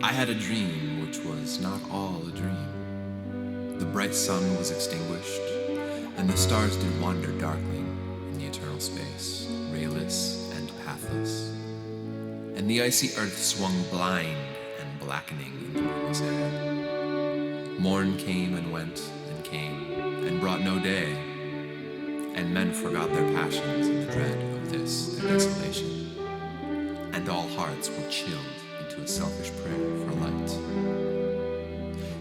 I had a dream which was not all a dream. The bright sun was extinguished, and the stars did wander darkling in the eternal space, rayless and pathless. And the icy earth swung blind and blackening in the moonless air. Morn came and went and brought no day, and men forgot their passions in the dread of this their desolation, and all hearts were chilled into a selfish prayer for light.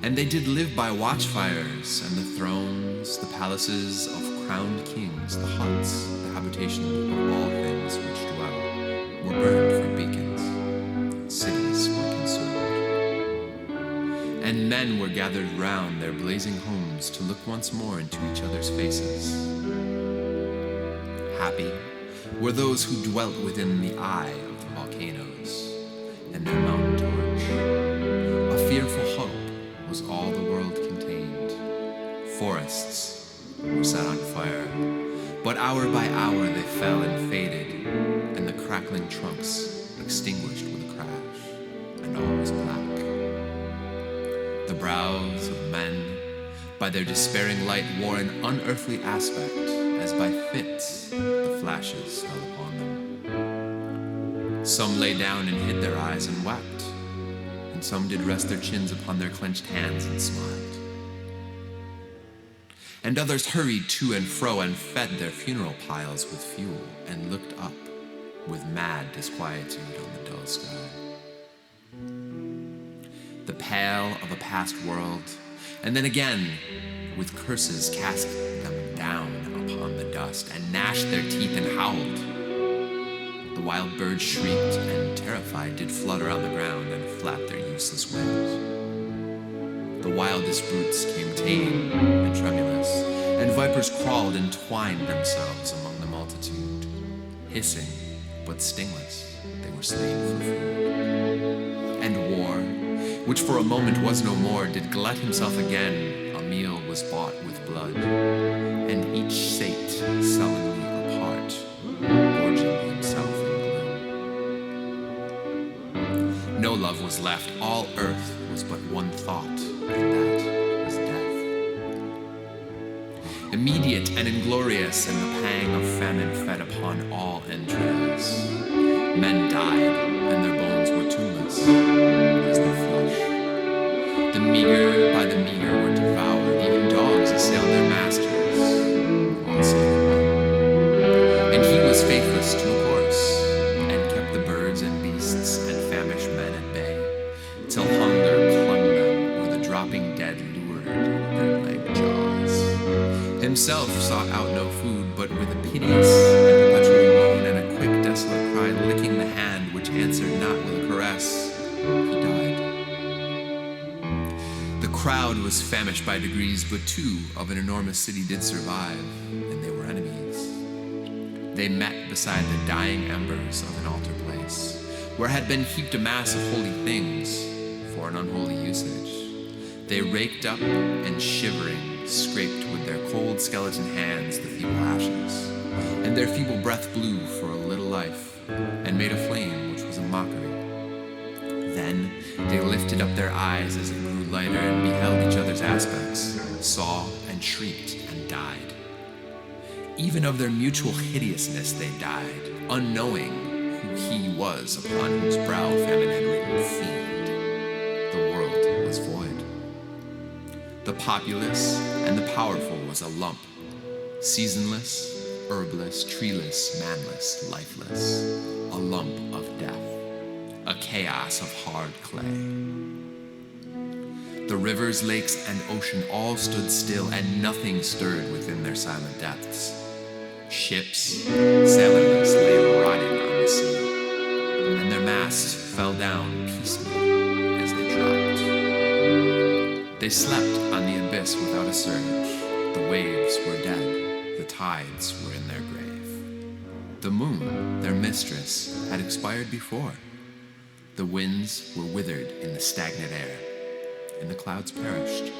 And they did live by watchfires, and the thrones, the palaces of crowned kings, the huts, the habitation of all things which dwell, were burned for beacons, cities were consumed. And men were gathered round their blazing homes to look once more into each other's faces. Happy were those who dwelt within the eye of the volcanoes and their mountain torch. A fearful hope was all the world contained. Forests were set on fire, but hour by hour they fell and faded, and the crackling trunks extinguished with a crash, and all was black. The brows of men, by their despairing light, wore an unearthly aspect, as by fits the flashes fell upon them. Some lay down and hid their eyes and wept, and some did rest their chins upon their clenched hands and smiled. and others hurried to and fro and fed their funeral piles with fuel and looked up with mad disquietude on the dull sky. The pale of a past world, and then again, with curses cast them down upon the dust and gnashed their teeth and howled. The wild birds shrieked and terrified did flutter on the ground and flap their useless wings. The wildest brutes came tame and tremulous, and vipers crawled and twined themselves among the multitude. Hissing, but stingless, they were slain for food. And war, which for a moment was no more, did glut himself again. A meal was bought with blood, and each sate sullenly apart, gorging himself in gloom. No love was left, all earth was but one thought, and that was death. Immediate and inglorious, and the pang of famine fed upon all entrails. Men died, and their bones were tuneless as their flesh. The meager by the meager were devoured, even dogs assailed their masters, all save one. And he was faithless to a course, and kept the birds and beasts and famished men at bay, till hunger clung them, or the dropping dead lured their leg jaws. Himself sought out no food, but with a piteous and perpetual moan and a quick desolate cry, licking the hand which answered not with a caress, he died. The crowd was famished by degrees, but two of an enormous city did survive, and they were enemies. They met beside the dying embers of an altar place, where had been heaped a mass of holy things for an unholy usage. They raked up and shivering scraped with their cold skeleton hands the feeble ashes, and their feeble breath blew for a little life, and made a flame which was a mockery. Then they lifted up their eyes as it grew lighter and beheld each other's aspects, saw and shrieked and died. Even of their mutual hideousness they died, unknowing who he was upon whose brow famine had written fiend. The world was void. The populous and the powerful was a lump, seasonless, herbless, treeless, manless, lifeless, a lump of death, a chaos of hard clay. The rivers, lakes, and ocean all stood still, and nothing stirred within their silent depths. Ships, sailorless, lay rotting on the sea, and their masts fell down piecemeal as they dropped. They slept on the abyss without a surge. The waves were dead, the tides were in their grave. The moon, their mistress, had expired before. The winds were withered in the stagnant air, and the clouds perished.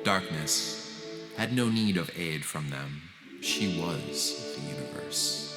Darkness had no need of aid from them. She was the universe.